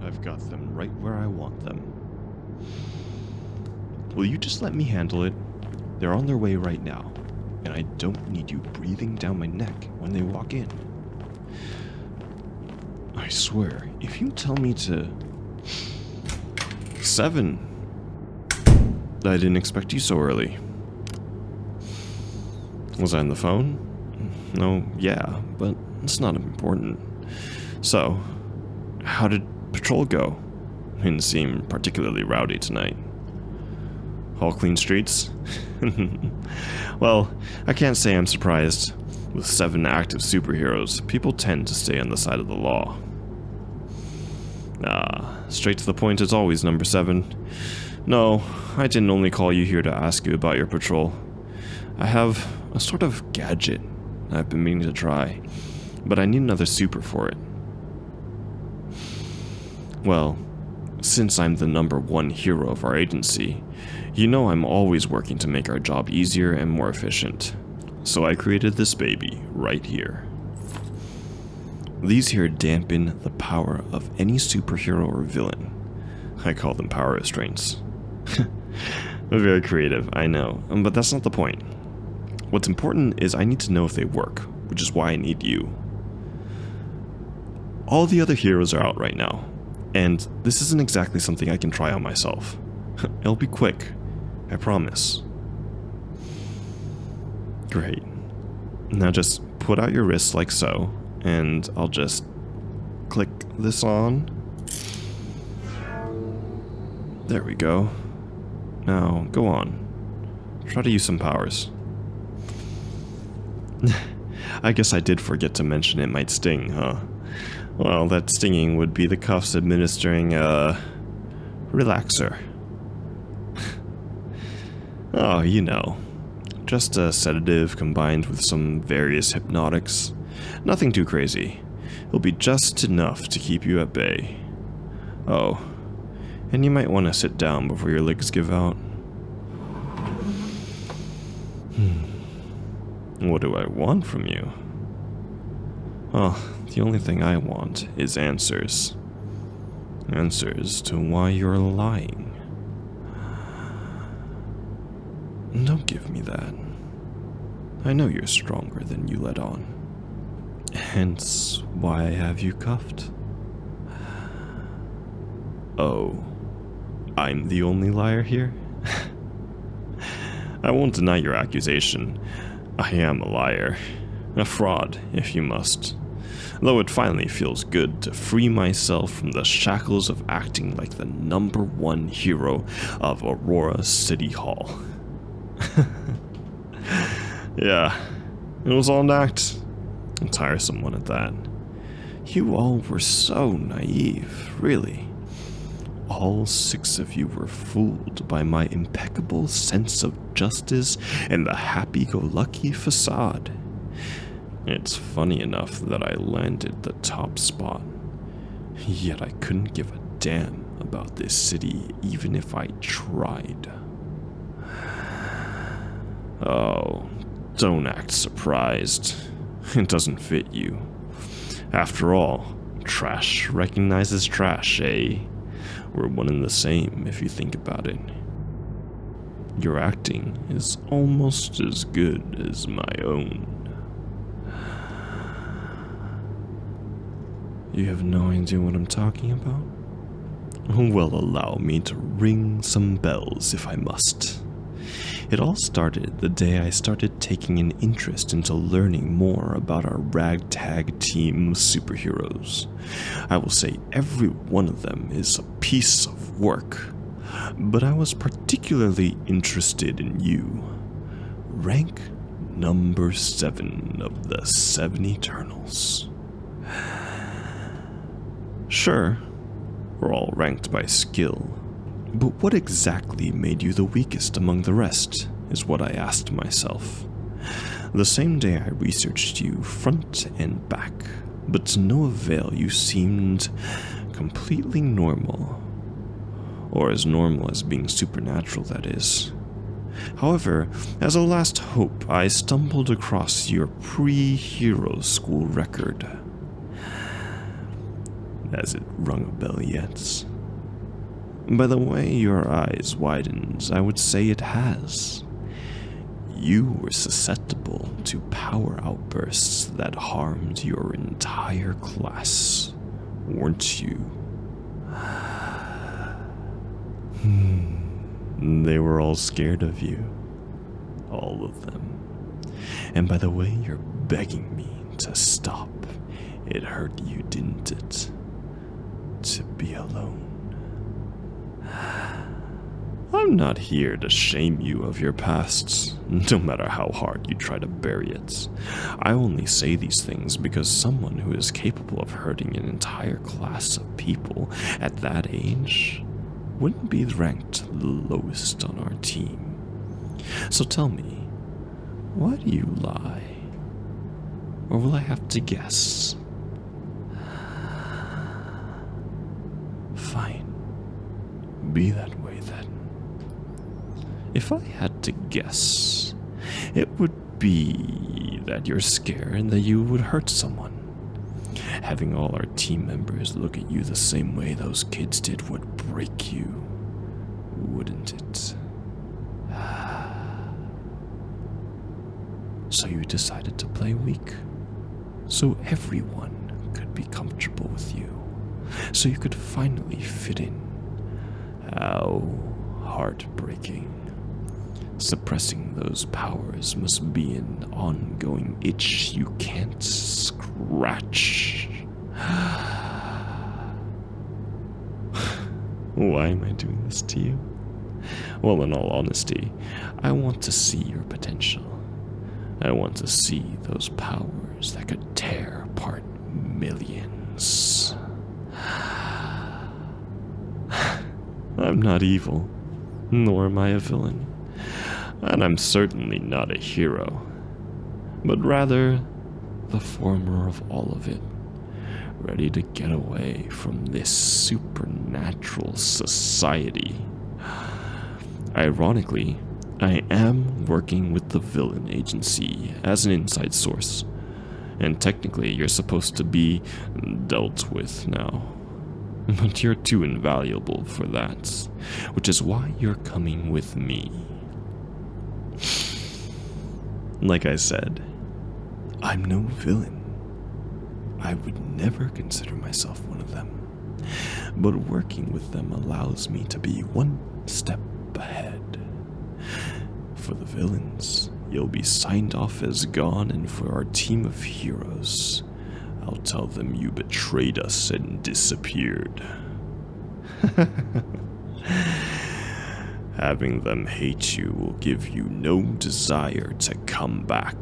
I've got them right where I want them. Will you just let me handle it? They're on their way right now, and I don't need you breathing down my neck when they walk in. I swear, if you tell me to... 7. I didn't expect you so early. Was I on the phone? No, yeah, but it's not important. So, how did patrol go? Didn't seem particularly rowdy tonight. All clean streets? Well, I can't say I'm surprised. With 7 active superheroes, people tend to stay on the side of the law. Straight to the point as always, number 7. No, I didn't only call you here to ask you about your patrol. I have a sort of gadget I've been meaning to try, but I need another super for it. Well, since I'm the number 1 hero of our agency, you know I'm always working to make our job easier and more efficient. So I created this baby right here. These here dampen the power of any superhero or villain. I call them power restraints. Very creative, I know, but that's not the point. What's important is I need to know if they work, which is why I need you. All the other heroes are out right now, and this isn't exactly something I can try on myself. It'll be quick, I promise. Great. Now just put out your wrists like so, and I'll just click this on. There we go. Now, go on. Try to use some powers. I guess I did forget to mention it might sting, huh? Well, that stinging would be the cuffs administering a relaxer. Oh, you know. Just a sedative combined with some various hypnotics. Nothing too crazy. It'll be just enough to keep you at bay. Oh, and you might want to sit down before your legs give out. What do I want from you? Well, the only thing I want is answers. Answers to why you're lying. Don't give me that. I know you're stronger than you let on. Hence why I have you cuffed. Oh, I'm the only liar here? I won't deny your accusation. I am a liar. A fraud, if you must. Though it finally feels good to free myself from the shackles of acting like the number 1 hero of Aurora City Hall. Yeah, it was all an act. A tiresome one at that. You all were so naive, really. All 6 of you were fooled by my impeccable sense of justice and the happy-go-lucky facade. It's funny enough that I landed the top spot, yet I couldn't give a damn about this city even if I tried. Oh, don't act surprised. It doesn't fit you. After all, trash recognizes trash, eh? We're one and the same if you think about it. Your acting is almost as good as my own. You have no idea what I'm talking about? Well, allow me to ring some bells if I must. It all started the day I started taking an interest into learning more about our ragtag team of superheroes. I will say every one of them is a piece of work, but I was particularly interested in you. Rank number 7 of the 7 Eternals. Sure, we're all ranked by skill. But what exactly made you the weakest among the rest, is what I asked myself. The same day I researched you front and back, but to no avail. You seemed completely normal. Or as normal as being supernatural, that is. However, as a last hope, I stumbled across your pre-hero school record. Has it rung a bell yet? By the way your eyes widened, I would say it has. You were susceptible to power outbursts that harmed your entire class, weren't you? They were all scared of you. All of them. And by the way you're begging me to stop, it hurt you, didn't it? To be alone. I'm not here to shame you of your past, no matter how hard you try to bury it. I only say these things because someone who is capable of hurting an entire class of people at that age wouldn't be ranked the lowest on our team. So tell me, why do you lie? Or will I have to guess? Fine. Be that way then. If I had to guess, it would be that you're scared that you would hurt someone. Having all our team members look at you the same way those kids did would break you, wouldn't it? So you decided to play weak, so everyone could be comfortable with you, so you could finally fit in. How heartbreaking. Suppressing those powers must be an ongoing itch you can't scratch. Why am I doing this to you? Well, in all honesty, I want to see your potential. I want to see those powers that could tear apart millions. I'm not evil, nor am I a villain. And I'm certainly not a hero, but rather the former of all of it, ready to get away from this supernatural society. Ironically, I am working with the villain agency as an inside source, and technically you're supposed to be dealt with now. But you're too invaluable for that, which is why you're coming with me. Like I said, I'm no villain. I would never consider myself one of them. But working with them allows me to be one step ahead. For the villains, you'll be signed off as gone, and for our team of heroes, I'll tell them you betrayed us and disappeared. Having them hate you will give you no desire to come back.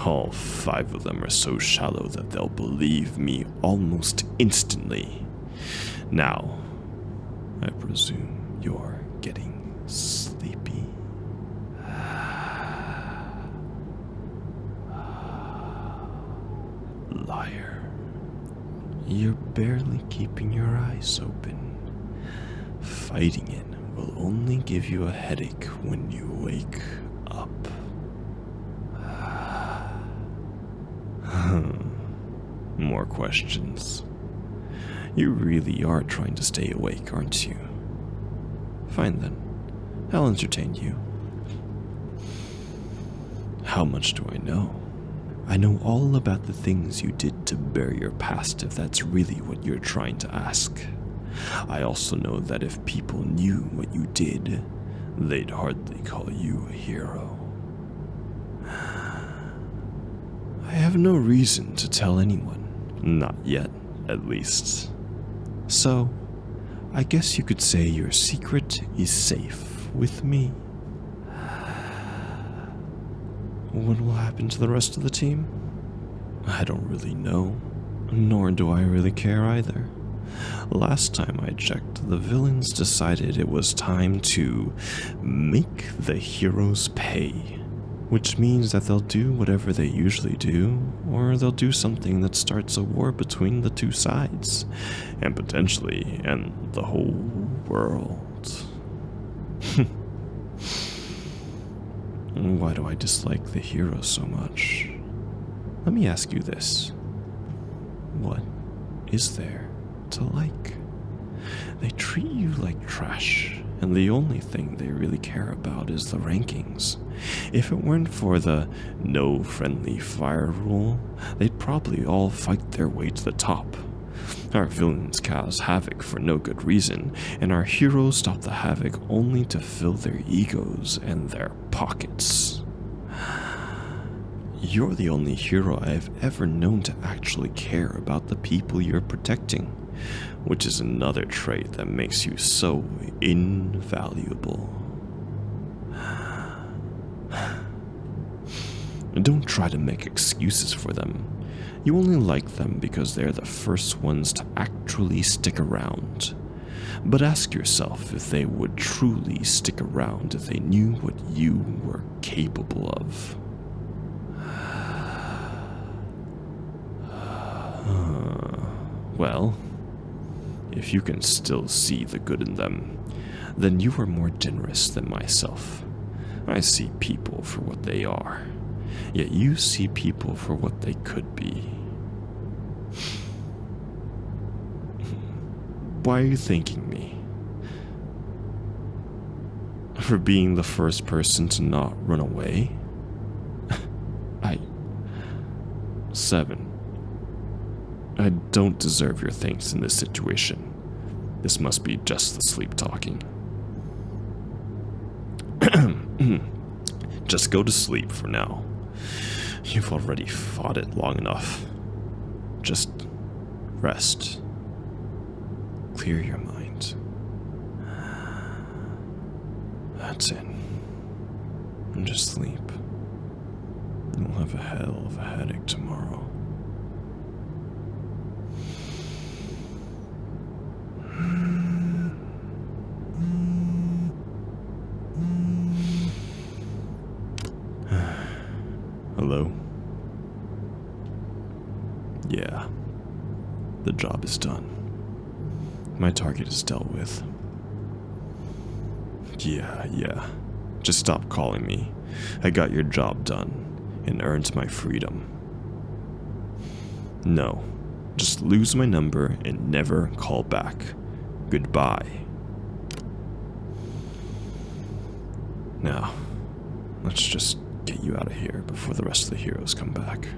All 5 of them are so shallow that they'll believe me almost instantly. Now, I presume you're getting sleepy. Liar. You're barely keeping your eyes open. Fighting it will only give you a headache when you wake up. More questions. You really are trying to stay awake, aren't you? Fine then. I'll entertain you. How much do I know? I know all about the things you did to bury your past, if that's really what you're trying to ask. I also know that if people knew what you did, they'd hardly call you a hero. I have no reason to tell anyone. Not yet, at least. So, I guess you could say your secret is safe with me. What will happen to the rest of the team? I don't really know, nor do I really care either. Last time I checked, the villains decided it was time to make the heroes pay, which means that they'll do whatever they usually do, or they'll do something that starts a war between the two sides, and potentially end the whole world. Why do I dislike the heroes so much? Let me ask you this. What is there to like? They treat you like trash, and the only thing they really care about is the rankings. If it weren't for the no friendly fire rule, they'd probably all fight their way to the top. Our villains cause havoc for no good reason, and our heroes stop the havoc only to fill their egos and their pockets. You're the only hero I've ever known to actually care about the people you're protecting, which is another trait that makes you so invaluable. Don't try to make excuses for them. You only like them because they're the first ones to actually stick around. But ask yourself if they would truly stick around if they knew what you were capable of. Well, if you can still see the good in them, then you are more generous than myself. I see people for what they are, yet you see people for what they could be. Why are you thanking me? For being the first person to not run away? 7. I don't deserve your thanks in this situation. This must be just the sleep talking. Just go to sleep for now. You've already fought it long enough. Just rest. Clear your mind. That's it. And just sleep. You'll have a hell of a headache tomorrow. Hello? Yeah. The job is done. My target is dealt with. Yeah. Just stop calling me. I got your job done and earned my freedom. No. Just lose my number and never call back. Goodbye. Now, let's just get you out of here before the rest of the heroes come back.